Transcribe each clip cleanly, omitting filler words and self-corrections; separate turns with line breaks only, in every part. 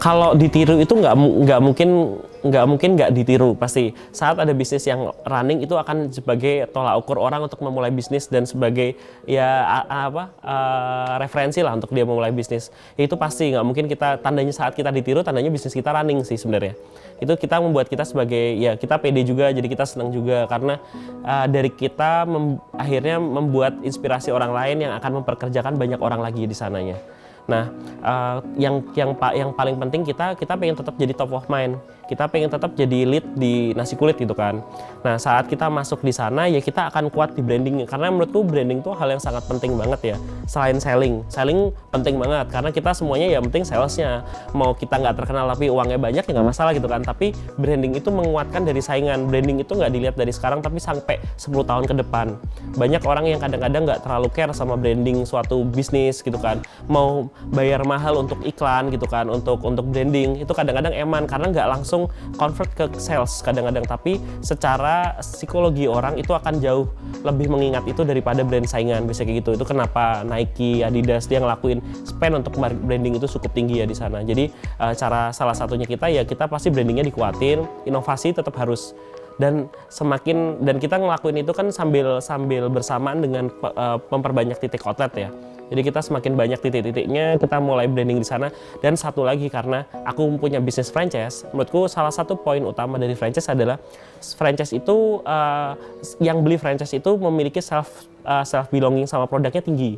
Kalau ditiru itu nggak mungkin nggak ditiru pasti. Saat ada bisnis yang running itu akan sebagai tolak ukur orang untuk memulai bisnis dan sebagai referensi lah untuk dia memulai bisnis. Itu pasti nggak mungkin tandanya saat kita ditiru tandanya bisnis kita running sih sebenarnya. Itu kita membuat kita sebagai kita pede juga, jadi kita senang juga karena dari kita akhirnya membuat inspirasi orang lain yang akan memperkerjakan banyak orang lagi di sananya. Nah, yang paling penting kita pengen tetap jadi top of mind. Kita pengen tetap jadi lead di nasi kulit gitu kan. Nah, saat kita masuk di sana ya kita akan kuat di branding. Karena menurutku branding itu hal yang sangat penting banget ya. Selain selling penting banget karena kita semuanya ya penting salesnya. Mau kita nggak terkenal tapi uangnya banyak ya nggak masalah gitu kan. Tapi branding itu menguatkan dari saingan. Branding itu nggak dilihat dari sekarang tapi sampai 10 tahun ke depan. Banyak orang yang kadang-kadang nggak terlalu care sama branding suatu bisnis gitu kan. Mau bayar mahal untuk iklan gitu kan, untuk branding itu kadang-kadang eman karena nggak langsung convert ke sales kadang-kadang, tapi secara psikologi orang itu akan jauh lebih mengingat itu daripada brand saingan biasanya kayak gitu. Itu kenapa Nike, Adidas dia ngelakuin spend untuk branding itu cukup tinggi ya di sana. Jadi cara salah satunya kita pasti brandingnya dikuatin, inovasi tetap harus dan kita ngelakuin itu kan sambil bersamaan dengan memperbanyak titik outlet ya. Jadi kita semakin banyak titik-titiknya, kita mulai branding di sana. Dan satu lagi karena aku punya bisnis franchise, menurutku salah satu poin utama dari franchise adalah franchise itu yang beli franchise itu memiliki self belonging sama produknya tinggi.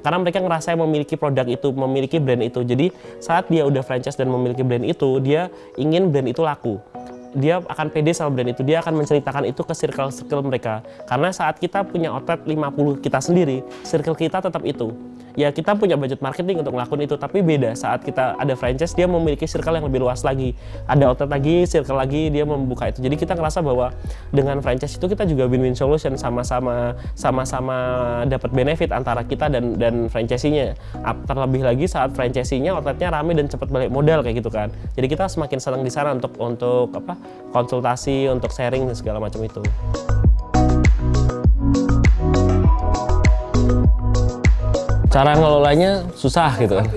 Karena mereka ngerasa memiliki produk itu, memiliki brand itu. Jadi saat dia udah franchise dan memiliki brand itu, dia ingin brand itu laku. Dia akan pede sama brand itu, dia akan menceritakan itu ke circle mereka. Karena saat kita punya outlet 50 kita sendiri, circle kita tetap itu. Ya kita punya budget marketing untuk ngelakuin itu, tapi beda saat kita ada franchise, dia memiliki circle yang lebih luas lagi. Ada outlet lagi, circle lagi, dia membuka itu. Jadi kita ngerasa bahwa dengan franchise itu kita juga win-win solution, sama-sama dapat benefit antara kita dan franchisee-nya. Terlebih lagi saat franchisee-nya outletnya rame dan cepat balik modal kayak gitu kan. Jadi kita semakin senang di sana untuk konsultasi, untuk sharing dan segala macam itu. Cara ngelolanya susah gitu kan.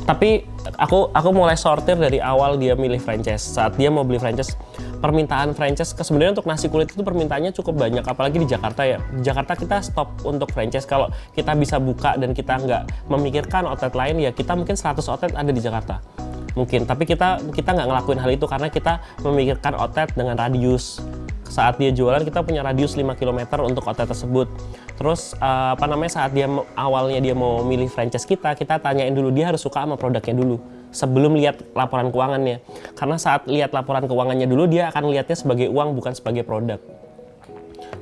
Tapi aku mulai sortir dari awal dia milih franchise. Saat dia mau beli franchise, permintaan franchise sebenarnya untuk nasi kulit itu permintaannya cukup banyak, apalagi di Jakarta ya. Di Jakarta kita stop untuk franchise. Kalau kita bisa buka dan kita nggak memikirkan outlet lain ya kita mungkin 100 outlet ada di Jakarta. Mungkin, tapi kita nggak ngelakuin hal itu karena kita memikirkan outlet dengan radius. Saat dia jualan kita punya radius 5 km untuk outlet tersebut. Terus saat awalnya dia mau milih franchise kita tanyain dulu dia harus suka sama produknya dulu sebelum lihat laporan keuangannya. Karena saat lihat laporan keuangannya dulu dia akan lihatnya sebagai uang bukan sebagai produk.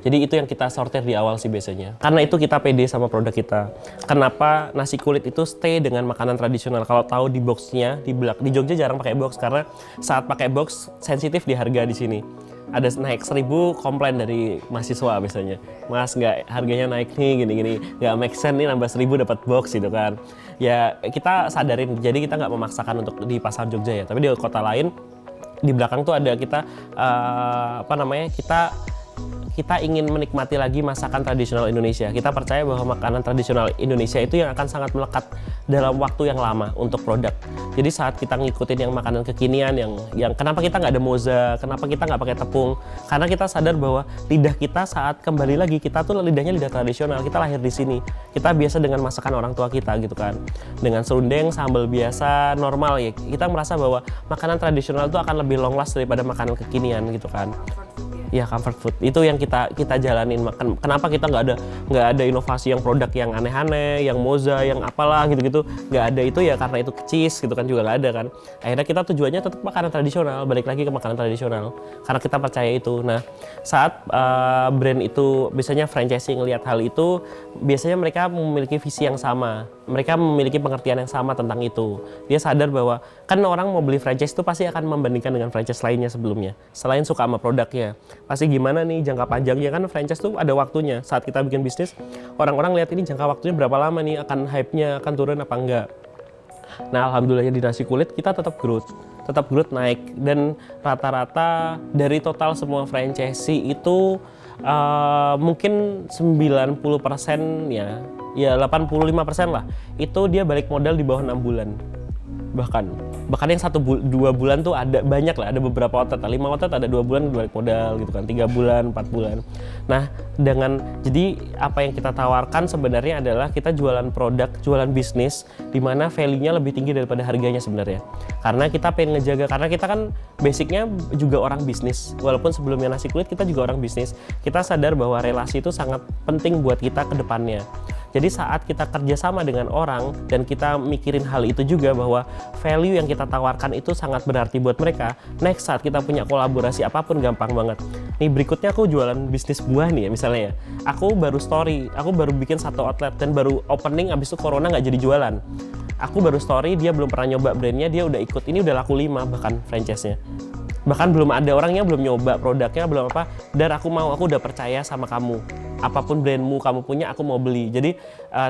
Jadi itu yang kita sortir di awal sih biasanya. Karena itu kita pede sama produk kita. Kenapa nasi kulit itu stay dengan makanan tradisional? Kalau tahu di boxnya, di Jogja jarang pakai box karena saat pakai box sensitif di harga di sini. Ada naik 1.000 komplain dari mahasiswa biasanya. Mas nggak harganya naik nih gini-gini, nggak make sense nih nambah 1.000 dapat box gitu kan. Ya kita sadarin, jadi kita nggak memaksakan untuk di pasar Jogja ya. Tapi di kota lain di belakang tuh ada kita ingin menikmati lagi masakan tradisional Indonesia. Kita percaya bahwa makanan tradisional Indonesia itu yang akan sangat melekat dalam waktu yang lama untuk produk. Jadi saat kita ngikutin yang makanan kekinian, yang kenapa kita nggak ada moza, kenapa kita nggak pakai tepung? Karena kita sadar bahwa lidah kita saat kembali lagi, kita tuh lidahnya lidah tradisional. Kita lahir di sini. Kita biasa dengan masakan orang tua kita gitu kan. Dengan serundeng, sambal biasa, normal ya. Kita merasa bahwa makanan tradisional itu akan lebih long last daripada makanan kekinian gitu kan. Ya comfort food itu yang kita jalanin. Kenapa kita nggak ada inovasi yang produk yang aneh-aneh, yang moza, yang apalah gitu-gitu nggak ada. Itu ya karena itu cheese gitu kan juga nggak ada kan. Akhirnya kita tujuannya tetap makanan tradisional, balik lagi ke makanan tradisional karena kita percaya itu. Nah saat brand itu biasanya franchising ngelihat hal itu, biasanya mereka memiliki visi yang sama, mereka memiliki pengertian yang sama tentang itu. Dia sadar bahwa kan orang mau beli franchise itu pasti akan membandingkan dengan franchise lainnya sebelumnya. Selain suka sama produknya, pasti gimana nih jangka panjangnya, kan franchise tuh ada waktunya. Saat kita bikin bisnis, orang-orang lihat ini jangka waktunya berapa lama nih, akan hype-nya akan turun apa enggak. Nah alhamdulillahnya di nasi kulit kita tetap growth naik, dan rata-rata dari total semua franchisee itu mungkin 90% ya 85% lah itu dia balik modal di bawah 6 bulan. bahkan yang 2 bulan tuh ada banyak lah, ada beberapa outlet, 5 outlet ada 2 bulan balik modal gitu kan, 3 bulan, 4 bulan. Nah jadi apa yang kita tawarkan sebenarnya adalah kita jualan produk, jualan bisnis di mana value-nya lebih tinggi daripada harganya sebenarnya. Karena kita pengen ngejaga, karena kita kan basicnya juga orang bisnis, walaupun sebelumnya nasi kulit kita juga orang bisnis. Kita sadar bahwa relasi itu sangat penting buat kita ke depannya. Jadi saat kita kerjasama dengan orang dan kita mikirin hal itu juga, bahwa value yang kita tawarkan itu sangat berarti buat mereka, next saat kita punya kolaborasi apapun gampang banget. Nih berikutnya aku jualan bisnis buah nih ya misalnya ya. Aku baru bikin 1 outlet dan baru opening, abis itu corona nggak jadi jualan. Aku baru story, dia belum pernah nyoba brandnya, dia udah ikut, ini udah laku 5 bahkan franchise-nya. Bahkan belum ada orangnya, belum nyoba produknya, belum apa, dan aku udah percaya sama kamu. Apapun brandmu kamu punya, aku mau beli. Jadi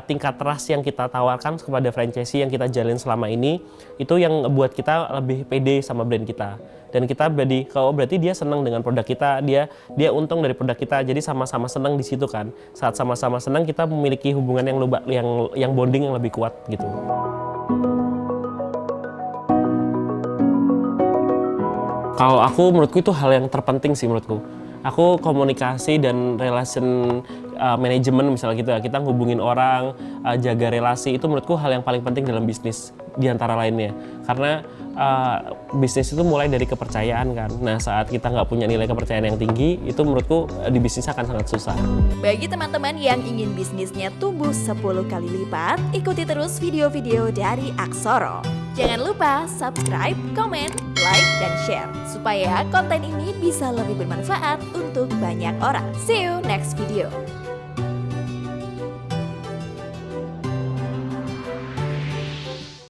tingkat trust yang kita tawarkan kepada franchisee yang kita jalin selama ini, itu yang buat kita lebih pede sama brand kita. Dan kita berarti dia senang dengan produk kita, dia untung dari produk kita, jadi sama-sama senang di situ kan. Saat sama-sama senang, kita memiliki hubungan yang bonding yang lebih kuat gitu. Kalau aku, menurutku itu hal yang terpenting sih menurutku. Aku komunikasi dan relation management misalnya gitu ya, kita ngubungin orang, jaga relasi, itu menurutku hal yang paling penting dalam bisnis di antara lainnya. Karena bisnis itu mulai dari kepercayaan kan. Nah saat kita nggak punya nilai kepercayaan yang tinggi, itu menurutku di bisnis akan sangat susah.
Bagi teman-teman yang ingin bisnisnya tumbuh 10 kali lipat, ikuti terus video-video dari Aksoro. Jangan lupa subscribe, komen, like, dan share supaya konten ini bisa lebih bermanfaat untuk banyak orang. See you next video.